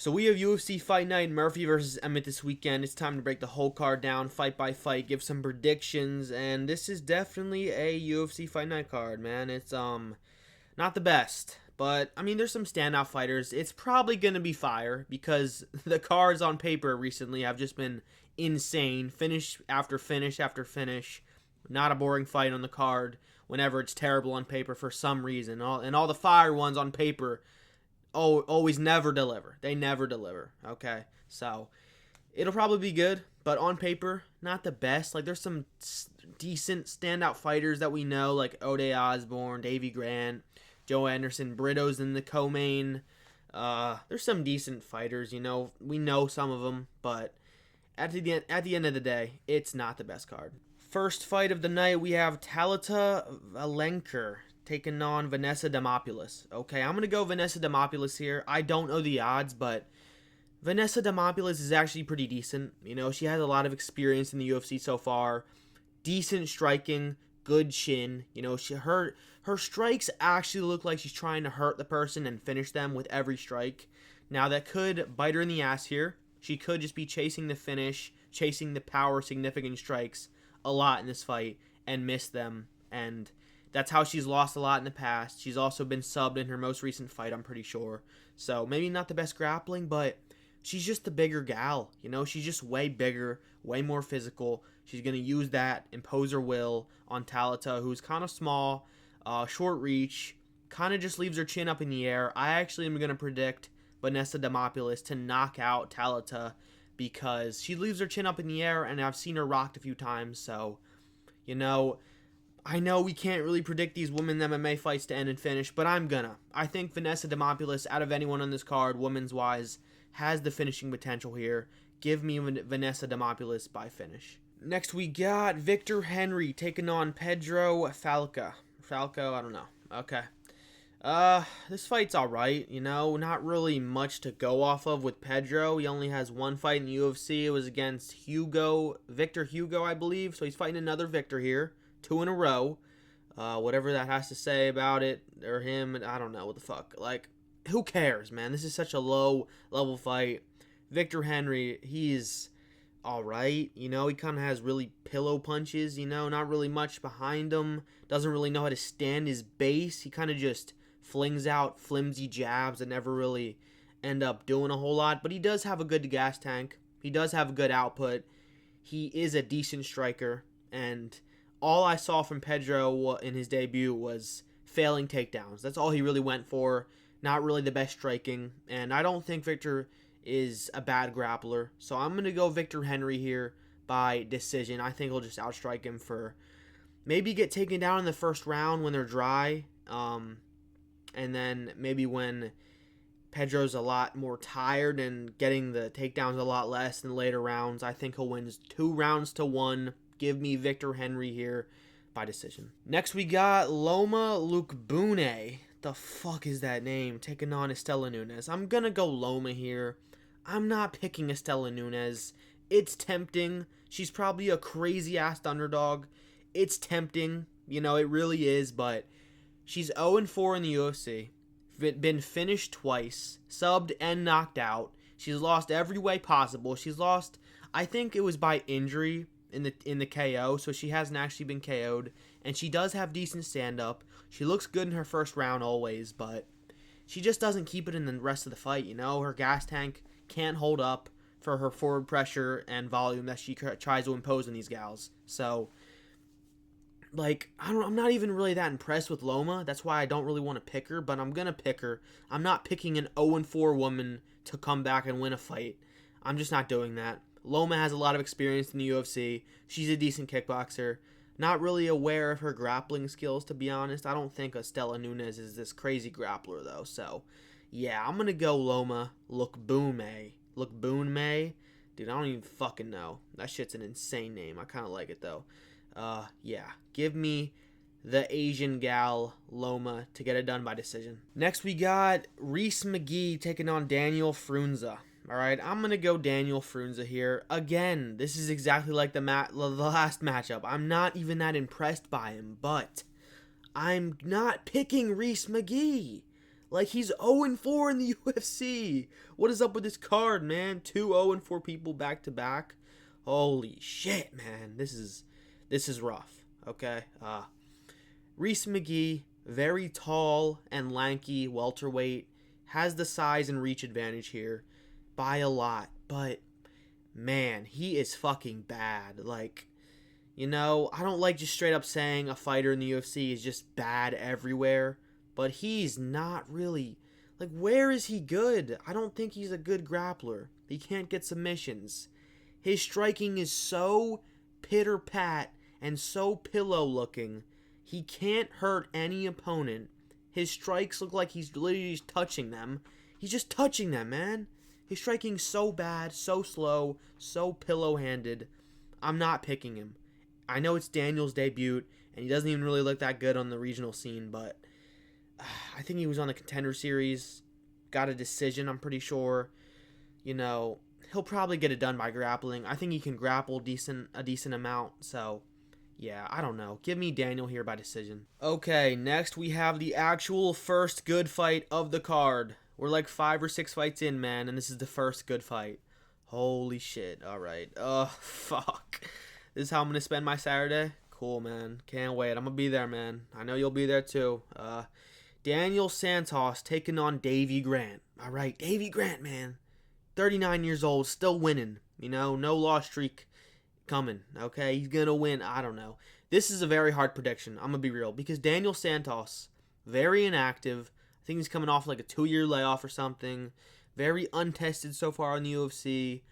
So we have UFC Fight Night, Murphy versus Emmett this weekend. It's time to break the whole card down, fight by fight, give some predictions, and this is definitely a UFC Fight Night card, man. It's not the best, but I mean there's some standout fighters. It's probably gonna be fire because the cards on paper recently have just been insane. Finish after finish after finish. Not a boring fight on the card whenever it's terrible on paper for some reason. All the fire ones on paper always never deliver. They never deliver. Okay, so it'll probably be good, but on paper, not the best. Like there's some decent standout fighters that we know, like Ode Osborne, Davy Grant, Joe Anderson, Brito's in the co-main. There's some decent fighters. We know some of them, but at the end of the day, it's not the best card. First fight of the night, we have Talita Valenker taking on Vanessa Demopoulos. Okay, I'm going to go Vanessa Demopoulos here. I don't know the odds, but Vanessa Demopoulos is actually pretty decent. She has a lot of experience in the UFC so far. Decent striking, good chin. Her strikes actually look like she's trying to hurt the person and finish them with every strike. Now, that could bite her in the ass here. She could just be chasing the finish, chasing the power, significant strikes a lot in this fight and miss them, and that's how she's lost a lot in the past. She's also been subbed in her most recent fight, I'm pretty sure. So maybe not the best grappling, but she's just the bigger gal. She's just way bigger, way more physical. She's going to use that, impose her will on Talita, who's kind of small, short reach, kind of just leaves her chin up in the air. I actually am going to predict Vanessa Demopoulos to knock out Talita because she leaves her chin up in the air, and I've seen her rocked a few times. So, I know we can't really predict these women's MMA fights to end and finish, but I'm gonna. I think Vanessa Demopoulos, out of anyone on this card, women's wise, has the finishing potential here. Give me Vanessa Demopoulos by finish. Next, we got Victor Henry taking on Pedro Falca. Falco, I don't know. Okay. This fight's alright, not really much to go off of with Pedro. He only has one fight in the UFC. It was against Victor Hugo, I believe. So he's fighting another Victor here. 2 in a row. Whatever that has to say about it, or him, I don't know what the fuck. Like, who cares, man? This is such a low level fight. Victor Henry, he's alright. He kind of has really pillow punches, not really much behind him. Doesn't really know how to stand his base. He kind of just flings out flimsy jabs that never really end up doing a whole lot. But he does have a good gas tank. He does have a good output. He is a decent striker, and all I saw from Pedro in his debut was failing takedowns. That's all he really went for. Not really the best striking. And I don't think Victor is a bad grappler. So I'm going to go Victor Henry here by decision. I think he'll just outstrike him for maybe get taken down in the first round when they're dry. And then maybe when Pedro's a lot more tired and getting the takedowns a lot less in later rounds, I think he'll win 2 rounds to 1. Give me Victor Henry here by decision. Next, we got Loma Lukbune. The fuck is that name? Taking on Estela Nunes. I'm going to go Loma here. I'm not picking Estela Nunes. It's tempting. She's probably a crazy-ass underdog. It's tempting. It really is, but she's 0-4 in the UFC. Been finished twice. Subbed and knocked out. She's lost every way possible. She's lost, I think it was by injury in the KO, so she hasn't actually been KO'd, and she does have decent stand-up. She looks good in her first round always, but she just doesn't keep it in the rest of the fight. Her gas tank can't hold up for her forward pressure and volume that she tries to impose on these gals. So, I'm not even really that impressed with Loma. That's why I don't really want to pick her, but I'm gonna pick her. I'm not picking an 0-4 woman to come back and win a fight. I'm just not doing that. Loma has a lot of experience in the UFC. She's a decent kickboxer. Not really aware of her grappling skills, to be honest. I don't think Estela Nunes is this crazy grappler, though. So, yeah, I'm going to go Loma Lukbune. Lukbune? Dude, I don't even fucking know. That shit's an insane name. I kind of like it, though. Yeah. Give me the Asian gal Loma to get it done by decision. Next, we got Reese McGee taking on Daniel Frunze. All right, I'm going to go Daniel Frunze here. Again, this is exactly like the last matchup. I'm not even that impressed by him, but I'm not picking Reese McGee. Like, he's 0-4 in the UFC. What is up with this card, man? 2 0-4 people back to back. Holy shit, man. This is rough. Okay. Reese McGee, very tall and lanky welterweight, has the size and reach advantage here by a lot, but man, he is fucking bad. Like, I don't like just straight up saying a fighter in the UFC is just bad everywhere, but he's not really. Like, where is he good? I don't think he's a good grappler. He can't get submissions. His striking is so pitter-pat and so pillow-looking. He can't hurt any opponent. His strikes look like he's literally just touching them. He's just touching them, man. His striking's so bad, so slow, so pillow-handed. I'm not picking him. I know it's Daniel's debut, and he doesn't even really look that good on the regional scene, but I think he was on the Contender Series. Got a decision, I'm pretty sure. He'll probably get it done by grappling. I think he can grapple a decent amount, so yeah, I don't know. Give me Daniel here by decision. Okay, next we have the actual first good fight of the card. We're like 5 or 6 fights in, man, and this is the first good fight. Holy shit. Alright. Fuck. This is how I'm going to spend my Saturday? Cool, man. Can't wait. I'm going to be there, man. I know you'll be there, too. Daniel Santos taking on Davey Grant. Alright, Davey Grant, man. 39 years old, still winning. No loss streak coming, okay? He's going to win. I don't know. This is a very hard prediction. I'm going to be real. Because Daniel Santos, very inactive. I think he's coming off like a 2-year layoff or something. Very untested so far in the UFC.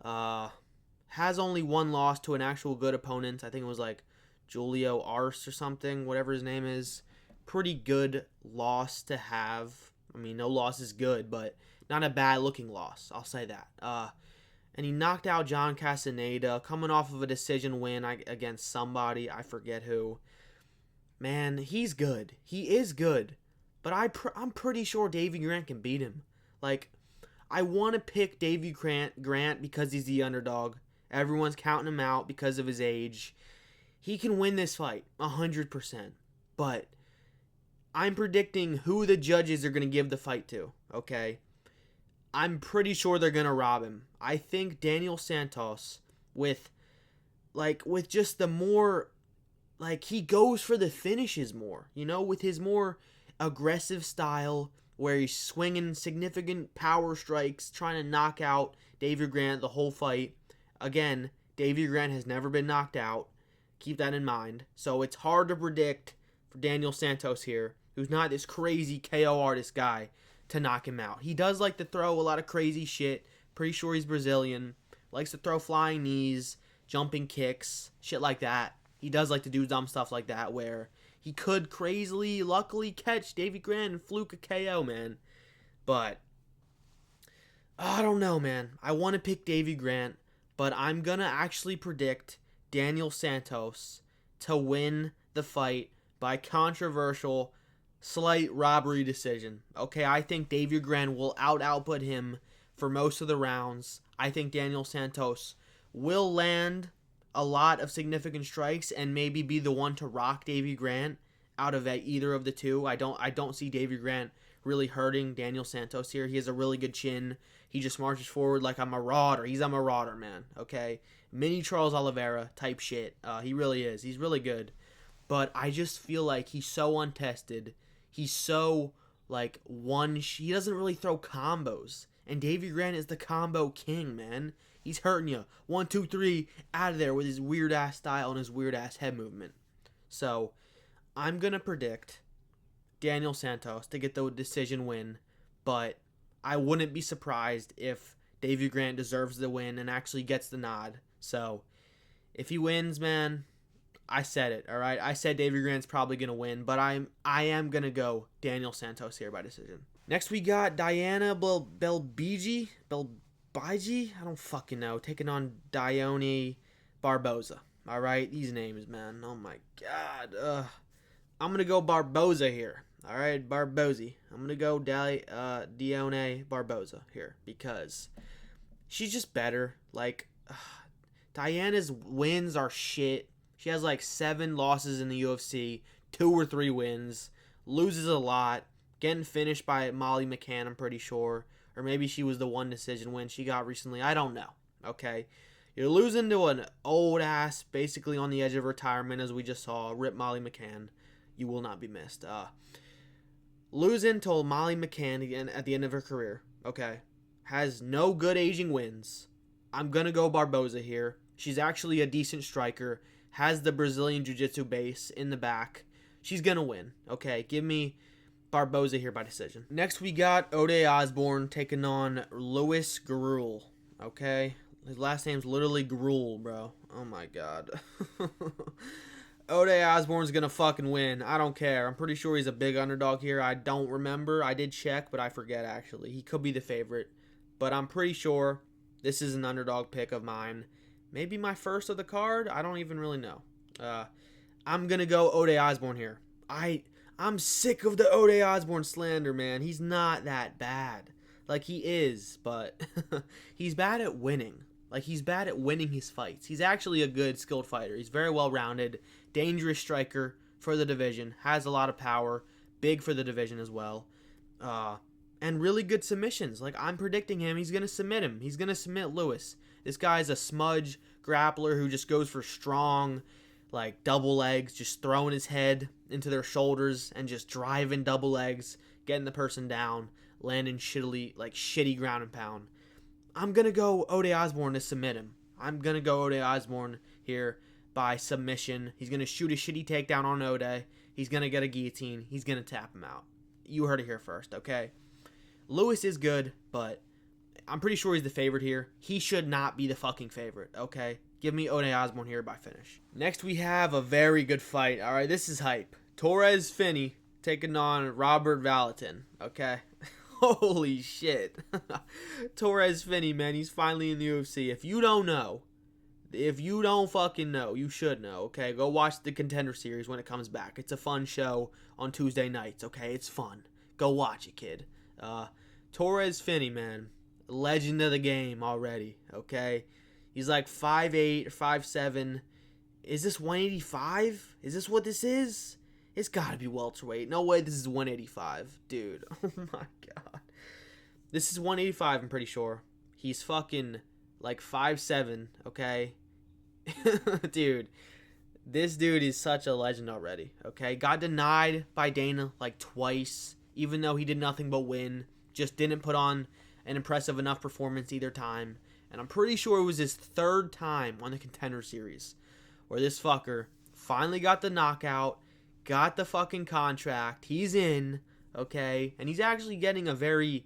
Has only one loss to an actual good opponent. I think it was like Julio Arce or something, whatever his name is. Pretty good loss to have. I mean, no loss is good, but not a bad-looking loss. I'll say that. And he knocked out John Castaneda, coming off of a decision win against somebody. I forget who. Man, he's good. He is good. But I'm pretty sure Davey Grant can beat him. Like, I want to pick Davey Grant because he's the underdog. Everyone's counting him out because of his age. He can win this fight 100%. But I'm predicting who the judges are going to give the fight to, okay? I'm pretty sure they're going to rob him. I think Daniel Santos, with just the more, he goes for the finishes more, with his more aggressive style where he's swinging significant power strikes, trying to knock out Davey Grant the whole fight. Again, Davey Grant has never been knocked out. Keep that in mind. So it's hard to predict for Daniel Santos here, who's not this crazy KO artist guy, to knock him out. He does like to throw a lot of crazy shit. Pretty sure he's Brazilian. Likes to throw flying knees, jumping kicks, shit like that. He does like to do dumb stuff like that where he could crazily, luckily catch Davey Grant and fluke a KO, man. But I don't know, man. I want to pick Davey Grant, but I'm going to actually predict Daniel Santos to win the fight by controversial, slight robbery decision. Okay, I think Davey Grant will output him for most of the rounds. I think Daniel Santos will land a lot of significant strikes and maybe be the one to rock Davey Grant out of either of the two. I don't see Davey Grant really hurting Daniel Santos here. He has a really good chin. He just marches forward like a marauder. He's a marauder, man. Okay, mini Charles Oliveira type shit. He really is. He's really good. But I just feel like he's so untested. He's so he doesn't really throw combos. And Davey Grant is the combo king, man. He's hurting you. 1, 2, 3, out of there with his weird-ass style and his weird-ass head movement. So, I'm going to predict Daniel Santos to get the decision win, but I wouldn't be surprised if Davey Grant deserves the win and actually gets the nod. So, if he wins, man, I said it, all right? I said Davey Grant's probably going to win, but I am going to go Daniel Santos here by decision. Next, we got Diana Belbiji? I don't fucking know. Taking on Dione Barboza. All right? These names, man. Oh, my God. I'm going to go Barboza here. All right? Barbozy. I'm going to go Dione Barboza here because she's just better. Diana's wins are shit. She has 7 losses in the UFC, 2 or 3 wins, loses a lot, Getting finished by Molly McCann, I'm pretty sure. Or maybe she was the one decision win she got recently. I don't know. Okay? You're losing to an old ass, basically on the edge of retirement, as we just saw. Rip Molly McCann. You will not be missed. Losing to Molly McCann again at the end of her career. Okay? Has no good aging wins. I'm going to go Barboza here. She's actually a decent striker. Has the Brazilian Jiu-Jitsu base in the back. She's going to win. Okay? Give me Barboza here by decision. Next, we got Ode Osborne taking on Louis Garul. Okay? His last name's literally Gruel, bro. Oh my god. Ode Osborne's gonna fucking win. I don't care. I'm pretty sure he's a big underdog here. I don't remember. I did check, but I forget actually. He could be the favorite. But I'm pretty sure this is an underdog pick of mine. Maybe my first of the card? I don't even really know. I'm gonna go Ode Osborne here. I'm sick of the Ode Osborne slander, man. He's not that bad. Like, he is, but he's bad at winning. Like, he's bad at winning his fights. He's actually a good, skilled fighter. He's very well-rounded, dangerous striker for the division, has a lot of power, big for the division as well, and really good submissions. Like, I'm predicting him. He's going to submit him. He's going to submit Lewis. This guy's a smudge grappler who just goes for strong, like, double legs, just throwing his head into their shoulders and just driving double legs, getting the person down, landing shitty ground and pound. I'm going to go Ode Osborne to submit him. I'm going to go Ode Osborne here by submission. He's going to shoot a shitty takedown on Ode. He's going to get a guillotine. He's going to tap him out. You heard it here first, okay? Lewis is good, but I'm pretty sure he's the favorite here. He should not be the fucking favorite, okay? Give me Ode Osborne here by finish. Next, we have a very good fight. All right, this is hype. Torres Finney taking on Robert Valentin, okay? Holy shit. Torres Finney, man, he's finally in the UFC. If you don't fucking know, you should know, okay? Go watch the Contender Series when it comes back. It's a fun show on Tuesday nights, okay? It's fun. Go watch it, kid. Torres Finney, man, legend of the game already, okay? He's like 5'8", 5'7". Is this 185? Is this what this is? It's gotta be welterweight. No way this is 185. Dude, oh my god. This is 185, I'm pretty sure. He's fucking like 5'7", okay? Dude, this dude is such a legend already, okay? Got denied by Dana like twice, even though he did nothing but win. Just didn't put on an impressive enough performance either time. And I'm pretty sure it was his third time on the Contender Series where this fucker finally got the knockout, got the fucking contract. He's in, okay? And he's actually getting a very,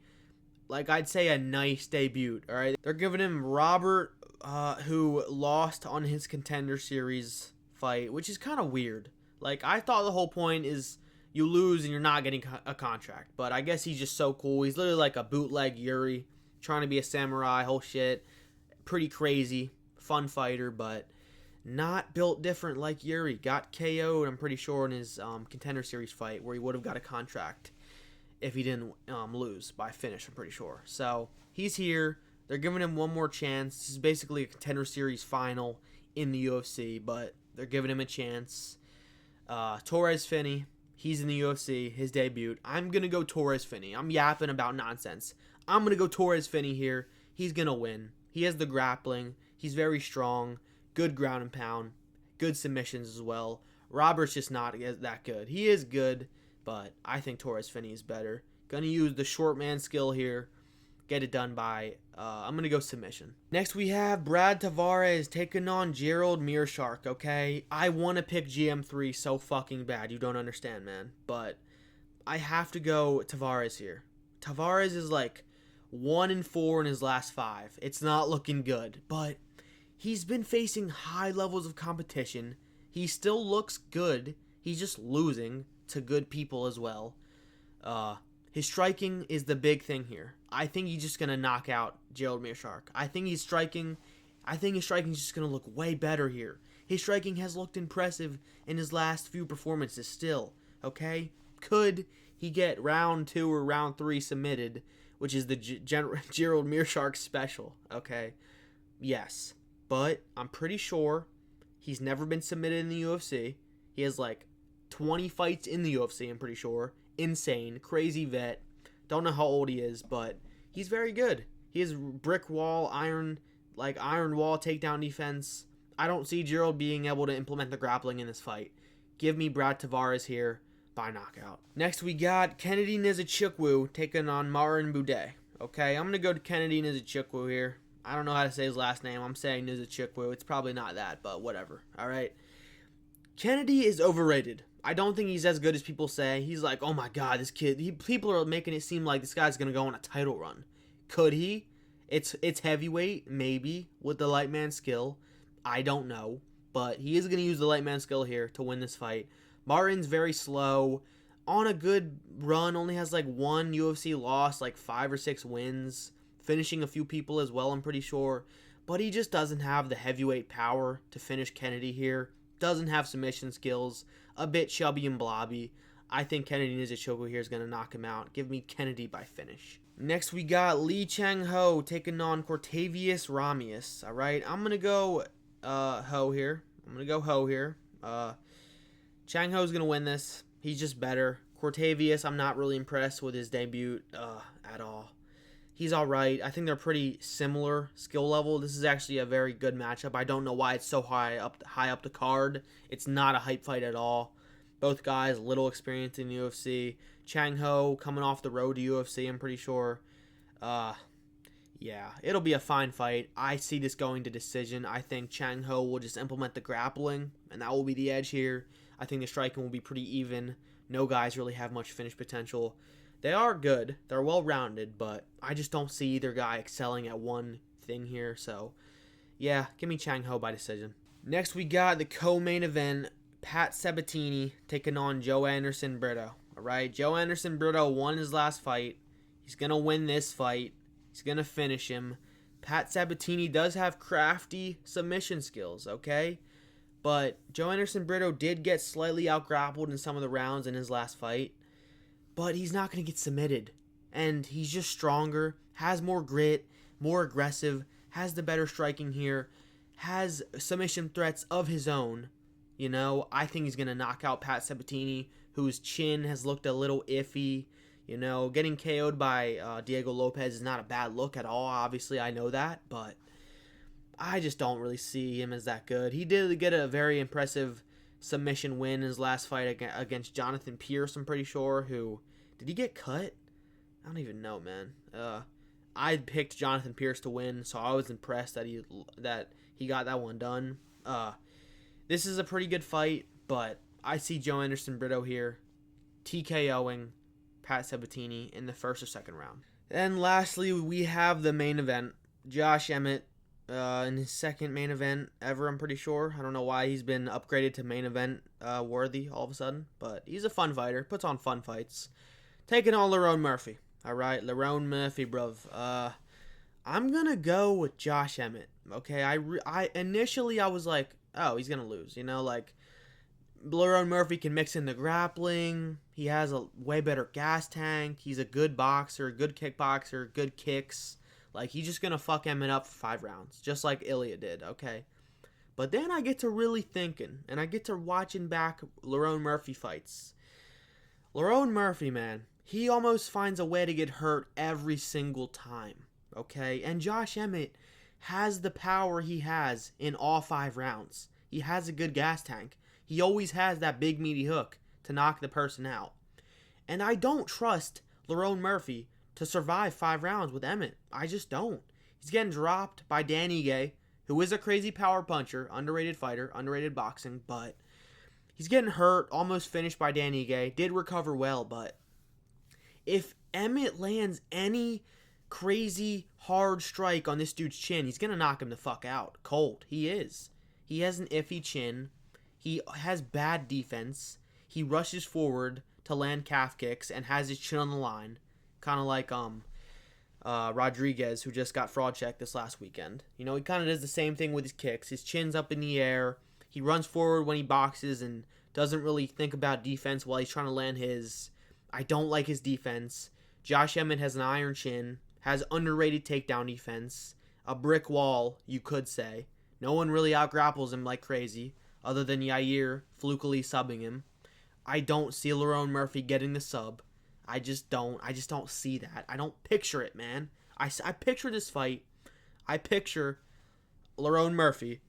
like, I'd say a nice debut, all right? They're giving him Robert, who lost on his Contender Series fight, which is kind of weird. Like, I thought the whole point is you lose and you're not getting a contract. But I guess he's just so cool. He's literally like a bootleg Yuri, trying to be a samurai, whole shit. Pretty crazy, fun fighter, but not built different like Yuri. Got KO'd, I'm pretty sure, in his Contender Series fight where he would have got a contract if he didn't lose by finish, I'm pretty sure. So he's here. They're giving him one more chance. This is basically a Contender Series final in the UFC, but they're giving him a chance. Torres Finney, he's in the UFC, his debut. I'm going to go Torres Finney. I'm yapping about nonsense. I'm going to go Torres Finney here. He's going to win. He has the grappling. He's very strong. Good ground and pound. Good submissions as well. Robert's just not that good. He is good, but I think Torres Finney is better. Going to use the short man skill here. Get it done by, I'm going to go submission. Next we have Brad Tavares taking on Gerald Meerschaert, okay? I want to pick GM3 so fucking bad. You don't understand, man. But I have to go Tavares here. Tavares is like 1-4 in his last 5. It's not looking good, but he's been facing high levels of competition. He still looks good. He's just losing to good people as well. His striking is the big thing here. I think he's just going to knock out Gerald Meerschaert. I think his striking is just going to look way better here. His striking has looked impressive in his last few performances still, okay? Could he get round 2 or round 3 submitted, which is the Gerald Meerschaert special, okay? Yes, but I'm pretty sure he's never been submitted in the UFC. He has like 20 fights in the UFC, I'm pretty sure, insane, crazy vet. Don't know how old he is, but he's very good. He has brick wall, iron wall takedown defense. I don't see Gerald being able to implement the grappling in this fight. Give me Brad Tavares here by knockout. Next, we got Kennedy Nzechukwu taking on Martin Buday. Okay, I'm going to go to Kennedy Nzechukwu here. I don't know how to say his last name. I'm saying Nzechukwu. It's probably not that, but whatever. All right. Kennedy is overrated. I don't think he's as good as people say. He's like, oh my God, this kid. People are making it seem like this guy's going to go on a title run. Could he? It's heavyweight, maybe, with the light man skill. I don't know. But he is going to use the light man skill here to win this fight. Martin's very slow. On a good run, only has like one UFC loss, like 5 or 6 wins. Finishing a few people as well, I'm pretty sure. But he just doesn't have the heavyweight power to finish Kennedy here. Doesn't have submission skills. A bit chubby and blobby. I think Kennedy Nzechukwu here is going to knock him out. Give me Kennedy by finish. Next, we got Lee Chang-ho taking on Cortavius Ramius. All right, I'm going to go Ho here. Chang-ho's going to win this. He's just better. Cortavius, I'm not really impressed with his debut at all. He's all right. I think they're pretty similar skill level. This is actually a very good matchup. I don't know why it's so high up the card. It's not a hype fight at all. Both guys, little experience in UFC. Chang-ho coming off the road to UFC, I'm pretty sure. Yeah, it'll be a fine fight. I see this going to decision. I think Chang-ho will just implement the grappling, and that will be the edge here. I think the striking will be pretty even. No guys really have much finish potential. They are good. They're well-rounded, but I just don't see either guy excelling at one thing here. So, yeah, give me Chang-ho by decision. Next, we got the co-main event. Pat Sabatini taking on Joe Anderson Brito. All right, Joe Anderson Brito won his last fight. He's going to win this fight. He's going to finish him. Pat Sabatini does have crafty submission skills, okay? But Joe Anderson Brito did get slightly out-grappled in some of the rounds in his last fight. But he's not going to get submitted. And he's just stronger, has more grit, more aggressive, has the better striking here, has submission threats of his own. You know, I think he's going to knock out Pat Sabatini, whose chin has looked a little iffy. You know, getting KO'd by Diego Lopez is not a bad look at all. Obviously, I know that. But I just don't really see him as that good. He did get a very impressive submission win in his last fight against Jonathan Pierce, I'm pretty sure, who... Did he get cut? I don't even know, man. I picked Jonathan Pierce to win, so I was impressed that he got that one done. This is a pretty good fight, but I see Joe Anderson Brito here TKOing Pat Sabatini in the first or second round. And lastly, we have the main event. Josh Emmett in his second main event ever, I'm pretty sure. I don't know why he's been upgraded to main event worthy all of a sudden, but he's a fun fighter, puts on fun fights. Taking on Lerone Murphy. All right, Lerone Murphy, bruv. I'm going to go with Josh Emmett, okay? I initially was like, oh, he's going to lose, you know, like Lerone Murphy can mix in the grappling. He has a way better gas tank. He's a good boxer, good kickboxer, good kicks. Like, he's just going to fuck Emmett up for 5 rounds, just like Ilya did, okay? But then I get to really thinking, and I get to watching back Lerone Murphy fights. Lerone Murphy, man, he almost finds a way to get hurt every single time, okay? And Josh Emmett has the power he has in all 5 rounds. He has a good gas tank. He always has that big meaty hook to knock the person out. And I don't trust Lerone Murphy to survive 5 rounds with Emmett. I just don't. He's getting dropped by Dan Ige, who is a crazy power puncher, underrated fighter, underrated boxing, but he's getting hurt, almost finished by Dan Ige. Did recover well, but if Emmett lands any crazy hard strike on this dude's chin, he's going to knock him the fuck out. Cold. He is. He has an iffy chin. He has bad defense. He rushes forward to land calf kicks and has his chin on the line. Kind of like Rodriguez, who just got fraud checked this last weekend. You know, he kind of does the same thing with his kicks. His chin's up in the air. He runs forward when he boxes and doesn't really think about defense while he's trying to land his. I don't like his defense. Josh Emmett has an iron chin, has underrated takedown defense, a brick wall, you could say. No one really outgrapples him like crazy, other than Yair flukily subbing him. I don't see Lerone Murphy getting the sub. I just don't see that. I don't picture it, man. I picture this fight. I picture Lerone Murphy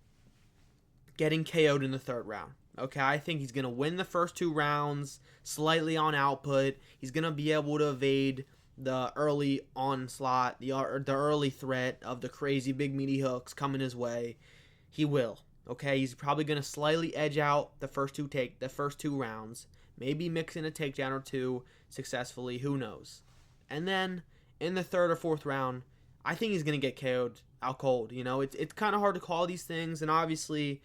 getting KO'd in the third round. Okay, I think he's going to win the first 2 rounds, slightly on output. He's going to be able to evade the early onslaught, the early threat of the crazy big meaty hooks coming his way. He will. Okay, he's probably going to slightly edge out the first two rounds, maybe mix in a takedown or two successfully, who knows. And then in the third or fourth round, I think he's going to get KO'd out cold. You know, it's kind of hard to call these things, and obviously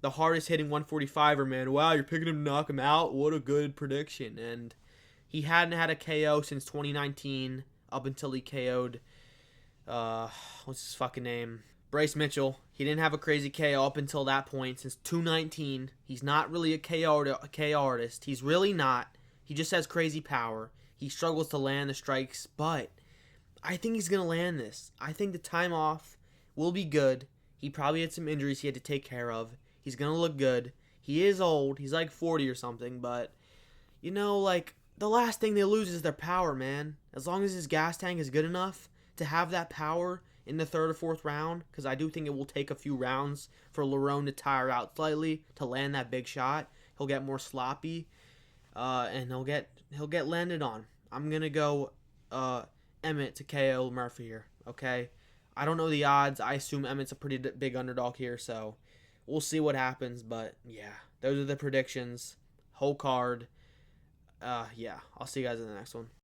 the hardest hitting 145er, man. Wow, you're picking him to knock him out. What a good prediction. And he hadn't had a KO since 2019, up until he KO'd, what's his fucking name? Bryce Mitchell. He didn't have a crazy KO up until that point since 2019. He's not really a KO artist. He's really not. He just has crazy power. He struggles to land the strikes, but I think he's going to land this. I think the time off will be good. He probably had some injuries he had to take care of. He's going to look good. He is old. He's like 40 or something, but, you know, like, the last thing they lose is their power, man. As long as his gas tank is good enough to have that power in the third or fourth round, because I do think it will take a few rounds for Lerone to tire out slightly to land that big shot. He'll get more sloppy, and he'll get landed on. I'm going to go Emmett to KO Murphy here, okay? I don't know the odds. I assume Emmett's a pretty big underdog here, so we'll see what happens. But, yeah, those are the predictions. Whole card. Yeah, I'll see you guys in the next one.